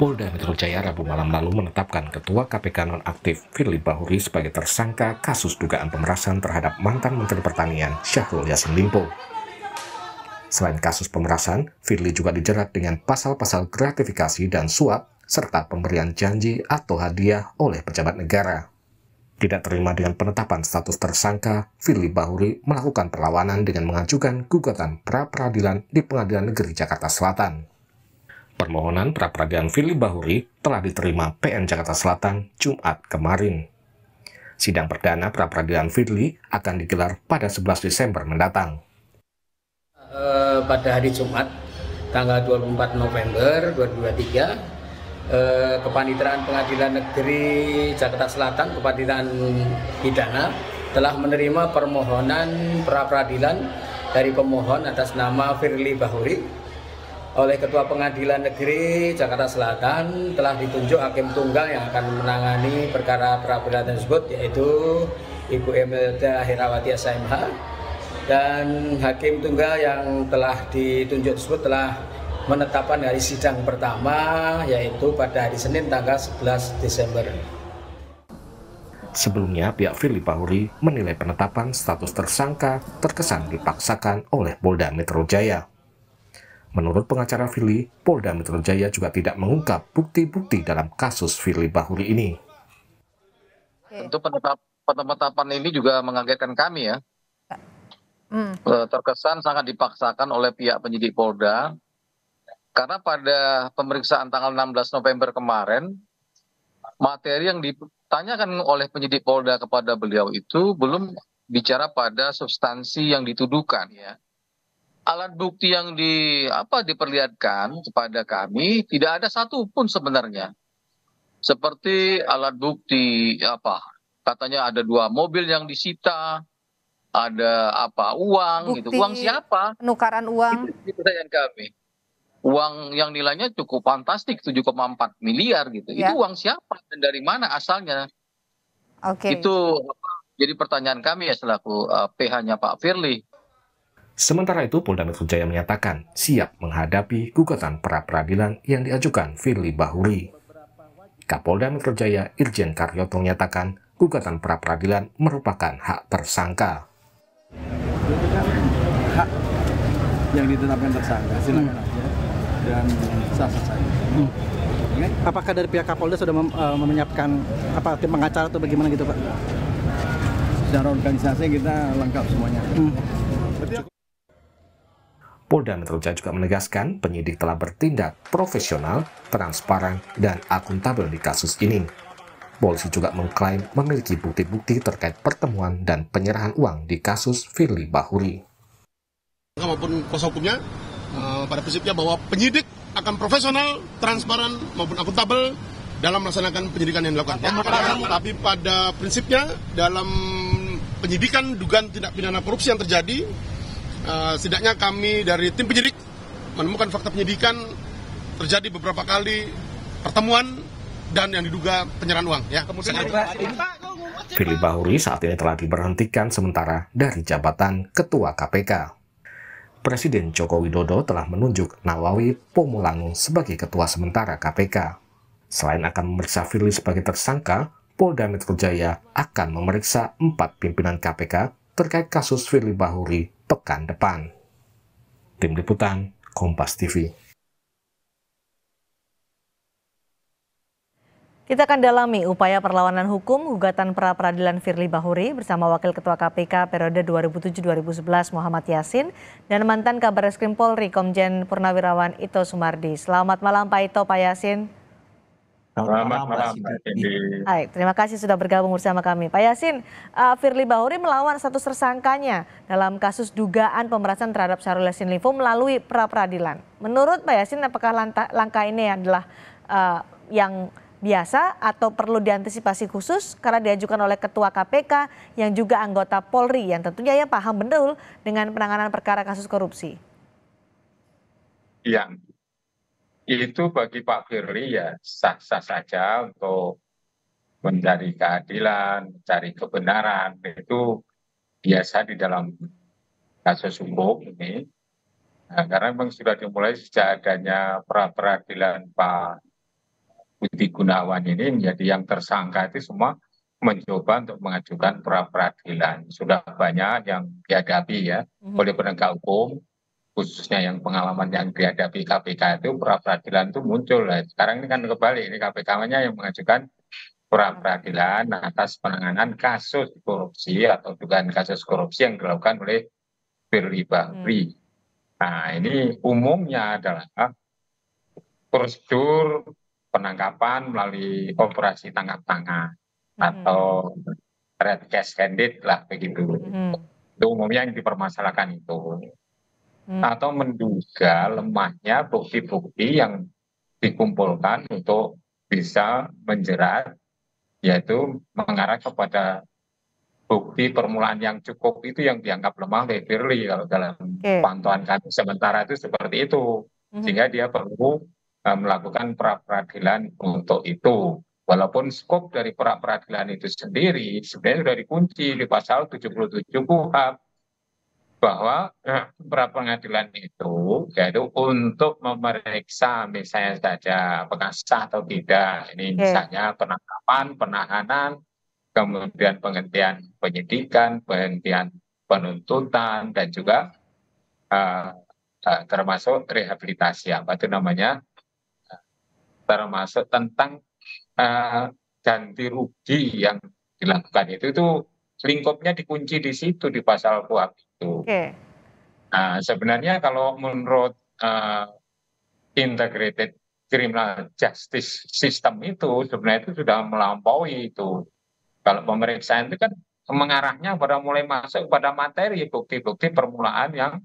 Polda Metro Jaya Rabu malam lalu menetapkan Ketua KPK nonaktif Firly Bahuri sebagai tersangka kasus dugaan pemerasan terhadap mantan Menteri Pertanian Syahrul Yassin Limpo. Selain kasus pemerasan, Firly juga dijerat dengan pasal-pasal gratifikasi dan suap serta pemberian janji atau hadiah oleh pejabat negara. Tidak terima dengan penetapan status tersangka, Firly Bahuri melakukan perlawanan dengan mengajukan gugatan pra-peradilan di Pengadilan Negeri Jakarta Selatan. Permohonan pra-peradilan Firly Bahuri telah diterima PN Jakarta Selatan Jumat kemarin. Sidang perdana pra-peradilan Firly akan digelar pada 11 Desember mendatang. Pada hari Jumat, tanggal 24 November 2023, Kepaniteraan Pengadilan Negeri Jakarta Selatan, Kepaniteraan Pidana, telah menerima permohonan pra-peradilan dari pemohon atas nama Firly Bahuri. Oleh Ketua Pengadilan Negeri Jakarta Selatan telah ditunjuk hakim tunggal yang akan menangani perkara pra-peradilan tersebut, yaitu Ibu Emelda Herawati SMH, dan hakim tunggal yang telah ditunjuk tersebut telah menetapkan hari sidang pertama, yaitu pada hari Senin tanggal 11 Desember. Sebelumnya, pihak Firly Bahuri menilai penetapan status tersangka terkesan dipaksakan oleh Polda Metro Jaya. Menurut pengacara Firly, Polda Metro Jaya juga tidak mengungkap bukti-bukti dalam kasus Firly Bahuri ini. Tentu penetapan ini juga mengagetkan kami ya. Terkesan sangat dipaksakan oleh pihak penyidik Polda, karena pada pemeriksaan tanggal 16 November kemarin, materi yang ditanyakan oleh penyidik Polda kepada beliau itu belum bicara pada substansi yang dituduhkan ya. Alat bukti yang diperlihatkan kepada kami tidak ada satu pun sebenarnya. Seperti alat bukti katanya ada 2 mobil yang disita, ada uang bukti gitu. Uang siapa? Penukaran uang. Itu pertanyaan kami. Uang yang nilainya cukup fantastik, 7,4 miliar gitu. Ya. Itu uang siapa dan dari mana asalnya? Oke. Itu jadi pertanyaan kami ya selaku PH-nya Pak Firly. Sementara itu, Polda Metro Jaya menyatakan siap menghadapi gugatan pra-peradilan yang diajukan Firly Bahuri. Kapolda Metro Jaya Irjen Karyoto menyatakan gugatan pra-peradilan merupakan hak tersangka. Itu kan hak yang ditetapkan tersangka, silakan aja dan sah-sah saja. Okay? Apakah dari pihak Kapolda sudah menyiapkan tim pengacara atau bagaimana gitu Pak? Secara organisasi kita lengkap semuanya. Polda Metro Jaya juga menegaskan penyidik telah bertindak profesional, transparan, dan akuntabel di kasus ini. Polisi juga mengklaim memiliki bukti-bukti terkait pertemuan dan penyerahan uang di kasus Firly Bahuri. Maupun kuasa hukumnya, pada prinsipnya bahwa penyidik akan profesional, transparan, maupun akuntabel dalam melaksanakan penyidikan yang dilakukan. Tapi pada prinsipnya dalam penyidikan dugaan tindak pidana korupsi yang terjadi, setidaknya kami dari tim penyidik menemukan fakta penyidikan terjadi beberapa kali pertemuan dan yang diduga penyerahan uang. Ya. Firly Bahuri saat ini telah diberhentikan sementara dari jabatan Ketua KPK. Presiden Joko Widodo telah menunjuk Nawawi Pomolango sebagai Ketua sementara KPK. Selain akan memeriksa Firly sebagai tersangka, Polda Metro Jaya akan memeriksa 4 pimpinan KPK terkait kasus Firly Bahuri pekan depan. Tim Liputan, Kompas TV. Kita akan dalami upaya perlawanan hukum gugatan pra-peradilan Firly Bahuri bersama Wakil Ketua KPK periode 2007-2011 Muhammad Yassin dan mantan Kabar Eskrim Polri Komjen Purnawirawan Ito Sumardi. Selamat malam Pak Ito, Pak Yassin. Selamat malam, Pak Indi. Baik, terima kasih sudah bergabung bersama kami. Pak Yassin, Firly Bahuri melawan status tersangkanya dalam kasus dugaan pemerasan terhadap Syahrul Yassin Limpo melalui pra-peradilan. Menurut Pak Yassin, apakah langkah ini adalah yang biasa atau perlu diantisipasi khusus karena diajukan oleh Ketua KPK yang juga anggota Polri yang tentunya ya paham betul dengan penanganan perkara kasus korupsi? Iya. Itu bagi Pak Firly ya sah-sah saja untuk mencari keadilan, mencari kebenaran, itu biasa di dalam kasus hukum ini. Nah, karena memang sudah dimulai sejak adanya pra-peradilan Pak Budi Gunawan ini menjadi yang tersangka itu semua mencoba untuk mengajukan pra-peradilan. Sudah banyak yang dihadapi ya oleh penegak hukum, khususnya yang pengalaman yang dihadapi KPK itu pra-peradilan itu muncul. Nah, sekarang ini kan kembali, ini KPK-nya yang mengajukan pra-peradilan atas penanganan kasus korupsi atau dugaan kasus korupsi yang dilakukan oleh Firly Bahuri. Nah, ini umumnya adalah prosedur penangkapan melalui operasi tangkap tangan atau red case candidate lah begitu. Itu umumnya yang dipermasalahkan itu. Atau menduga lemahnya bukti-bukti yang dikumpulkan untuk bisa menjerat, yaitu mengarah kepada bukti permulaan yang cukup itu yang dianggap lemah oleh Firly kalau dalam pantauan kami sementara itu seperti itu, sehingga dia perlu melakukan pra-peradilan untuk itu. Walaupun skop dari pra-peradilan itu sendiri sebenarnya sudah dikunci di pasal 77 KUHP bahwa pra-peradilan itu yaitu untuk memeriksa misalnya saja apakah sah atau tidak. Ini misalnya penangkapan, penahanan, kemudian penghentian penyidikan, penghentian penuntutan, dan juga termasuk rehabilitasi, apa itu namanya, termasuk tentang ganti rugi yang dilakukan itu lingkupnya dikunci di situ di pasal KUHP itu. Nah, sebenarnya kalau menurut integrated criminal justice system itu sebenarnya itu sudah melampaui itu. Kalau pemeriksaan itu kan mengarahnya pada mulai masuk pada materi bukti-bukti permulaan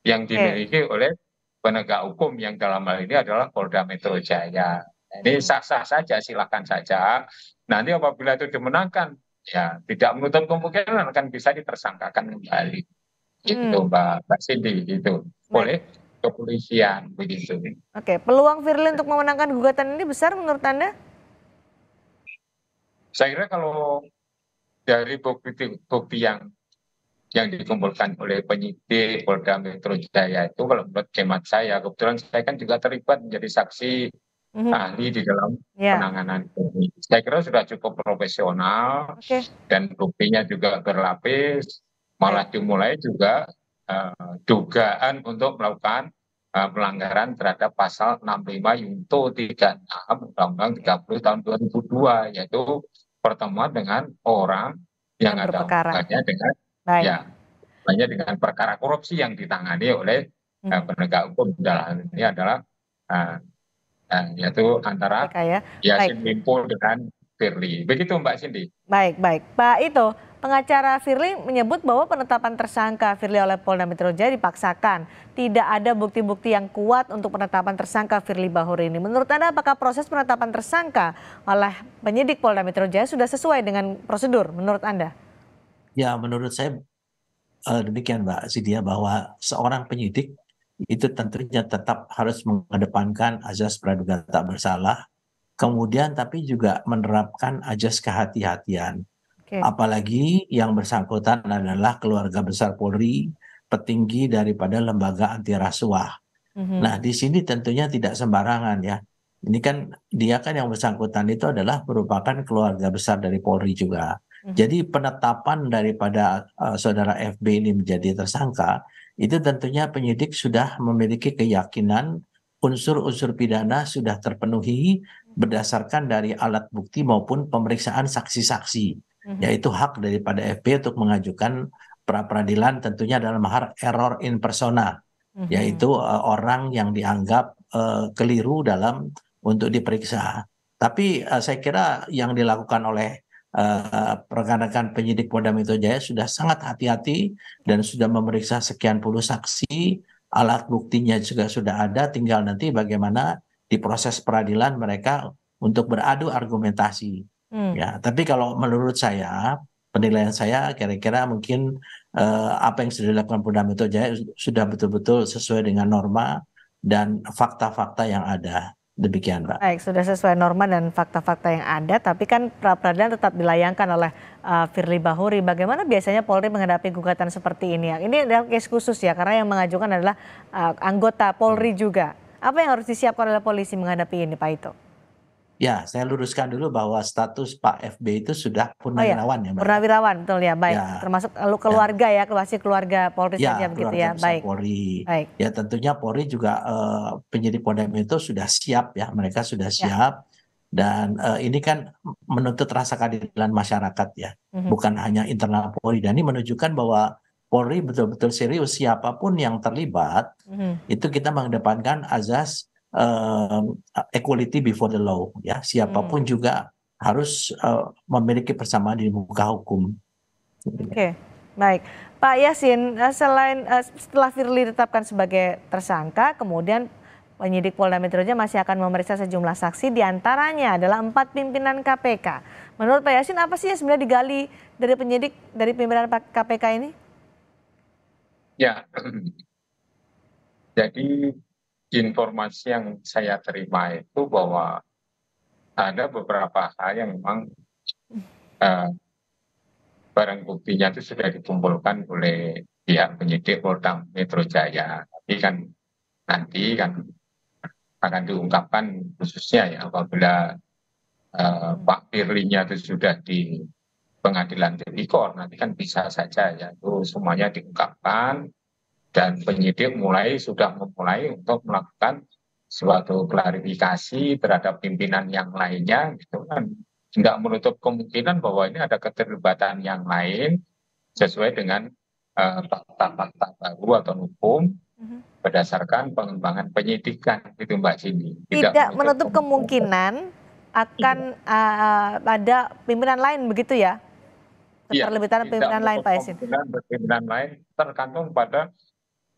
yang dimiliki oleh penegak hukum yang dalam hal ini adalah Polda Metro Jaya. Ini sah-sah saja, silakan saja. Nanti apabila itu dimenangkan, ya tidak menutup kemungkinan akan bisa ditersangkakan kembali. Itu Mbak Cindy, itu oleh kepolisian begitu. Oke, peluang Firly untuk memenangkan gugatan ini besar menurut Anda? Saya kira kalau dari bukti yang dikumpulkan oleh penyidik Polda Metro Jaya itu, kalau menurut hemat saya, kebetulan saya kan juga terlibat menjadi saksi ahli di dalam penanganan ini. Saya kira sudah cukup profesional dan buktinya juga berlapis, malah dimulai juga dugaan untuk melakukan pelanggaran terhadap pasal 65 Yunto 36 Undang-Undang 30 tahun 2002, yaitu pertemuan dengan orang yang ada hubungannya dengan dengan perkara korupsi yang ditangani oleh penegak hukum. Dalam ini adalah yaitu antara Yassin Limpo dengan Firly. Begitu Mbak Cindy. Baik. Pak Ito, pengacara Firly menyebut bahwa penetapan tersangka Firly oleh Polda Metro Jaya dipaksakan. Tidak ada bukti-bukti yang kuat untuk penetapan tersangka Firly Bahuri ini. Menurut Anda apakah proses penetapan tersangka oleh penyidik Polda Metro Jaya sudah sesuai dengan prosedur menurut Anda? Ya, menurut saya demikian Mbak Sidia, bahwa seorang penyidik itu tentunya tetap harus mengedepankan azas praduga tak bersalah, kemudian tapi juga menerapkan azas kehati-hatian. Apalagi yang bersangkutan adalah keluarga besar Polri, petinggi daripada lembaga anti rasuah. Nah, di sini tentunya tidak sembarangan ya. Ini kan dia kan yang bersangkutan itu adalah merupakan keluarga besar dari Polri juga. Jadi penetapan daripada saudara FB ini menjadi tersangka itu tentunya penyidik sudah memiliki keyakinan unsur-unsur pidana sudah terpenuhi berdasarkan dari alat bukti maupun pemeriksaan saksi-saksi, yaitu hak daripada FB untuk mengajukan pra-peradilan tentunya dalam hal error in persona, yaitu orang yang dianggap keliru dalam untuk diperiksa. Tapi saya kira yang dilakukan oleh rekan-rekan penyidik Polda Metro Jaya sudah sangat hati-hati dan sudah memeriksa sekian puluh saksi, alat buktinya juga sudah ada, tinggal nanti bagaimana di proses peradilan mereka untuk beradu argumentasi. Ya, tapi kalau menurut saya, penilaian saya kira-kira mungkin apa yang sudah dilakukan Polda Metro Jaya sudah betul-betul sesuai dengan norma dan fakta-fakta yang ada. Demikian, Mbak. Baik, sudah sesuai norma dan fakta-fakta yang ada, tapi kan pra-peradilan tetap dilayangkan oleh Firly Bahuri. Bagaimana biasanya Polri menghadapi gugatan seperti ini? Ini adalah case khusus ya, karena yang mengajukan adalah anggota Polri juga. Apa yang harus disiapkan oleh polisi menghadapi ini, Pak Ito? Ya, saya luruskan dulu bahwa status Pak FB itu sudah purnawirawan ya, Mbak. Purnawirawan, betul ya, baik. Ya. Termasuk keluarga ya, masih keluarga Polri saja begitu ya, baik. Polri. Baik. Ya tentunya Polri juga penyidik Polda Metro sudah siap ya, mereka sudah siap. Dan ini kan menuntut rasa keadilan masyarakat ya, bukan hanya internal Polri. Dan ini menunjukkan bahwa Polri betul-betul serius, siapapun yang terlibat, itu kita mengedepankan azas equality before the law ya, siapapun juga harus memiliki persamaan di muka hukum. Oke, baik. Pak Yasin, selain setelah Firly ditetapkan sebagai tersangka, kemudian penyidik Polda Metro Jaya masih akan memeriksa sejumlah saksi, diantaranya adalah 4 pimpinan KPK. Menurut Pak Yasin, apa sih yang sebenarnya digali dari penyidik, dari pimpinan KPK ini? Ya, jadi informasi yang saya terima itu bahwa ada beberapa hal yang memang barang buktinya itu sudah dikumpulkan oleh pihak penyidik Polda Metro Jaya. Tapi kan nanti kan akan diungkapkan khususnya ya apabila Pak Firly-nya itu sudah di pengadilan tipikor, nanti kan bisa saja ya itu semuanya diungkapkan dan penyidik sudah memulai untuk melakukan suatu klarifikasi terhadap pimpinan yang lainnya gitu kan, nggak menutup kemungkinan bahwa ini ada keterlibatan yang lain sesuai dengan fakta-fakta baru atau hukum berdasarkan pengembangan penyidikan itu Mbak Cindy. Tidak menutup kemungkinan akan ada pimpinan lain begitu ya? Keterlibatan pimpinan lain Pak Yasin? Pimpinan lain tergantung pada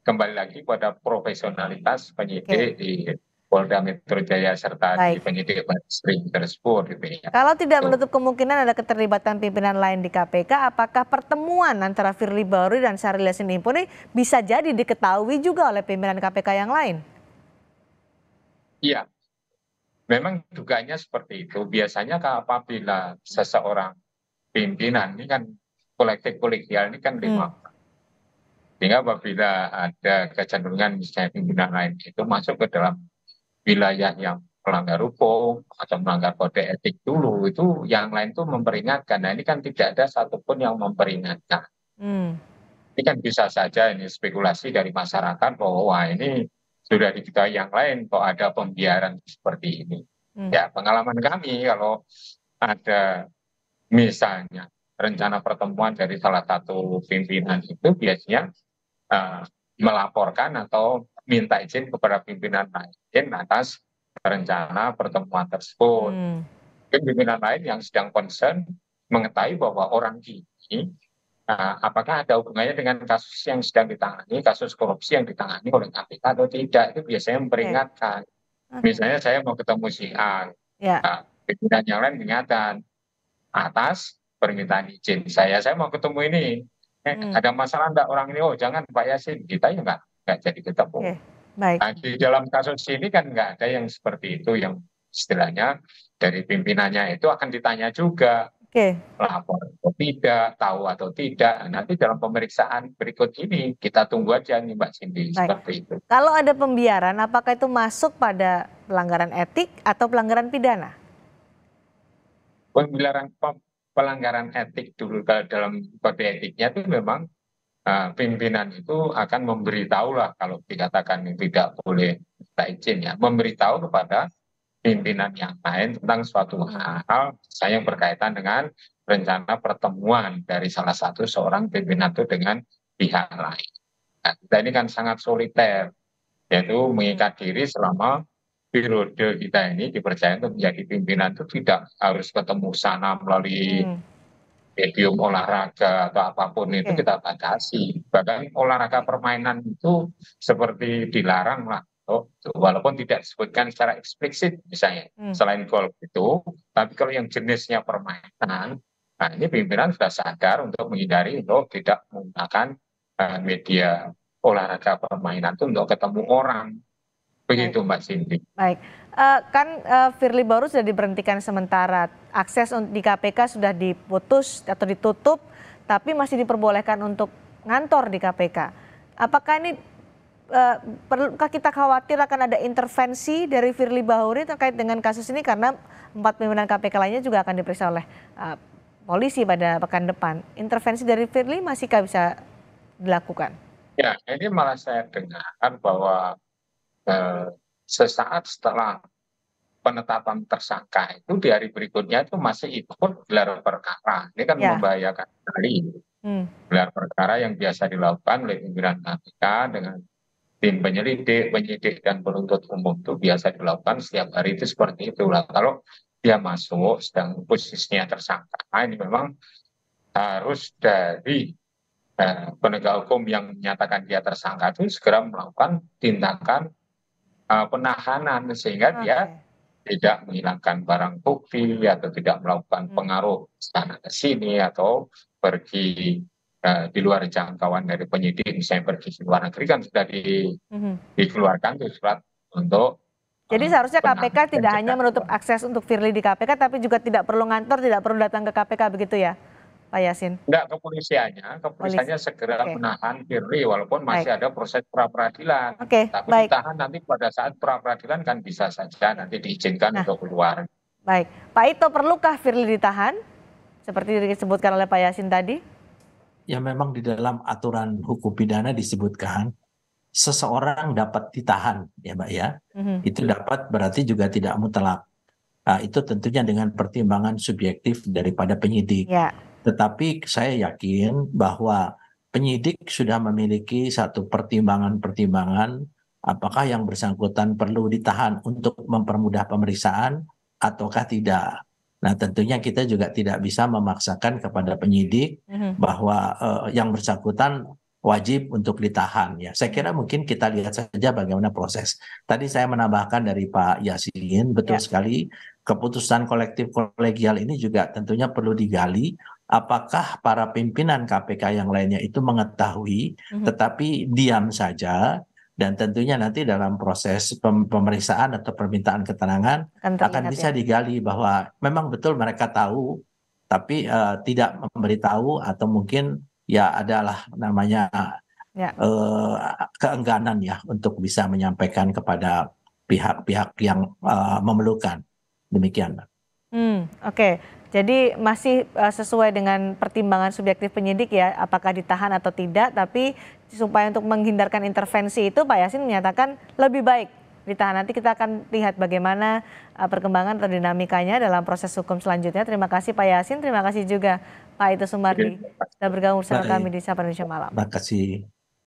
kembali lagi pada profesionalitas penyidik di Polda Metro Jaya serta di penyidik Barreskrim tersebut gitu ya. Kalau tidak menutup kemungkinan ada keterlibatan pimpinan lain di KPK, apakah pertemuan antara Firly Bahuri dan Syahrul Yassin Limpo ini bisa jadi diketahui juga oleh pimpinan KPK yang lain? Iya, memang dugaannya seperti itu. Biasanya apabila seseorang pimpinan ini kan kolektif kolegial ini kan 5. Sehingga apabila ada kecenderungan misalnya pimpinan lain itu masuk ke dalam wilayah yang melanggar hukum atau melanggar kode etik dulu, itu yang lain itu memperingatkan. Nah ini kan tidak ada satupun yang memperingatkan. Ini kan bisa saja ini spekulasi dari masyarakat bahwa wah ini sudah diketahui yang lain kok ada pembiaran seperti ini. Ya pengalaman kami kalau ada misalnya rencana pertemuan dari salah satu pimpinan itu biasanya melaporkan atau minta izin kepada pimpinan lain atas rencana pertemuan tersebut. Pimpinan lain yang sedang concern mengetahui bahwa orang ini apakah ada hubungannya dengan kasus yang sedang ditangani, kasus korupsi yang ditangani oleh KPK atau tidak, itu biasanya memperingatkan. Misalnya saya mau ketemu si A, pimpinan yang lain mengingatkan atas permintaan izin saya mau ketemu ini. Ada masalah enggak orang ini? Oh jangan Pak Yasin, kita ya enggak jadi ketemu. Baik. Nah, di dalam kasus ini kan enggak ada yang seperti itu, yang istilahnya dari pimpinannya itu akan ditanya juga. Lapor atau tidak, tahu atau tidak. Nanti dalam pemeriksaan berikut ini kita tunggu aja nih Mbak Cindy seperti itu. Kalau ada pembiaran, apakah itu masuk pada pelanggaran etik atau pelanggaran pidana? Pelanggaran etik dulu dalam kode etiknya itu memang pimpinan itu akan memberitahu lah kalau dikatakan tidak boleh minta izin ya, memberitahu kepada pimpinan yang lain tentang suatu hal yang berkaitan dengan rencana pertemuan dari salah satu seorang pimpinan itu dengan pihak lain. Nah, kita ini kan sangat soliter, yaitu mengikat diri selama periode kita ini dipercaya untuk menjadi pimpinan itu tidak harus ketemu sana melalui medium olahraga atau apapun itu kita batasi. Bahkan olahraga permainan itu seperti dilarang lah. Walaupun tidak disebutkan secara eksplisit misalnya selain golf itu, tapi kalau yang jenisnya permainan, nah ini pimpinan sudah sadar untuk menghindari untuk tidak menggunakan media olahraga permainan itu untuk ketemu orang. Begitu Mbak Cindy. Baik, kan Firly Bahuri sudah diberhentikan sementara, akses di KPK sudah diputus atau ditutup, tapi masih diperbolehkan untuk ngantor di KPK. Apakah ini perlukah kita khawatir akan ada intervensi dari Firly Bahuri terkait dengan kasus ini, karena 4 pimpinan KPK lainnya juga akan diperiksa oleh polisi pada pekan depan. Intervensi dari Firly masihkah bisa dilakukan? Ya, ini malah saya dengar bahwa sesaat setelah penetapan tersangka itu di hari berikutnya itu masih ikut gelar perkara. Ini kan membahayakan sekali. Gelar perkara yang biasa dilakukan oleh pimpinan KPK dengan tim penyelidik, penyidik dan penuntut umum itu biasa dilakukan setiap hari itu seperti itulah. Kalau dia masuk sedang posisinya tersangka, ini memang harus dari penegak hukum yang menyatakan dia tersangka itu segera melakukan tindakan penahanan sehingga dia tidak menghilangkan barang bukti atau tidak melakukan pengaruh sana ke sini atau pergi di luar jangkauan dari penyidik, misalnya pergi ke luar negeri kan sudah dikeluarkan tuh surat untuk. Jadi seharusnya KPK tidak hanya menutup akses untuk Firly di KPK, tapi juga tidak perlu ngantor, tidak perlu datang ke KPK, begitu ya Pak Yasin? Enggak, kepolisiannya segera menahan Firly walaupun masih ada proses pra-peradilan. Tapi ditahan nanti pada saat pra-peradilan kan bisa saja nanti diizinkan untuk keluar. Baik, Pak Ito, perlukah Firly ditahan seperti disebutkan oleh Pak Yasin tadi? Ya memang di dalam aturan hukum pidana disebutkan seseorang dapat ditahan ya Mbak ya. Itu dapat berarti juga tidak mutlak. Nah, itu tentunya dengan pertimbangan subjektif daripada penyidik. Tetapi saya yakin bahwa penyidik sudah memiliki satu pertimbangan-pertimbangan apakah yang bersangkutan perlu ditahan untuk mempermudah pemeriksaan ataukah tidak. Nah tentunya kita juga tidak bisa memaksakan kepada penyidik bahwa yang bersangkutan wajib untuk ditahan ya. Saya kira mungkin kita lihat saja bagaimana proses. Tadi saya menambahkan dari Pak Yasin, betul sekali keputusan kolektif kolegial ini juga tentunya perlu digali apakah para pimpinan KPK yang lainnya itu mengetahui tetapi diam saja, dan tentunya nanti dalam proses pemeriksaan atau permintaan keterangan akan bisa digali bahwa memang betul mereka tahu tapi tidak memberitahu atau mungkin ya adalah namanya keengganan ya untuk bisa menyampaikan kepada pihak-pihak yang memerlukan. Demikian, Mbak. Oke. Jadi masih sesuai dengan pertimbangan subjektif penyidik ya, apakah ditahan atau tidak, tapi supaya untuk menghindarkan intervensi itu Pak Yasin menyatakan lebih baik ditahan. Nanti kita akan lihat bagaimana perkembangan atau dinamikanya dalam proses hukum selanjutnya. Terima kasih Pak Yasin, terima kasih juga Pak Ito Sumardi sudah bergabung bersama kami di Sapa Indonesia Malam. Terima kasih.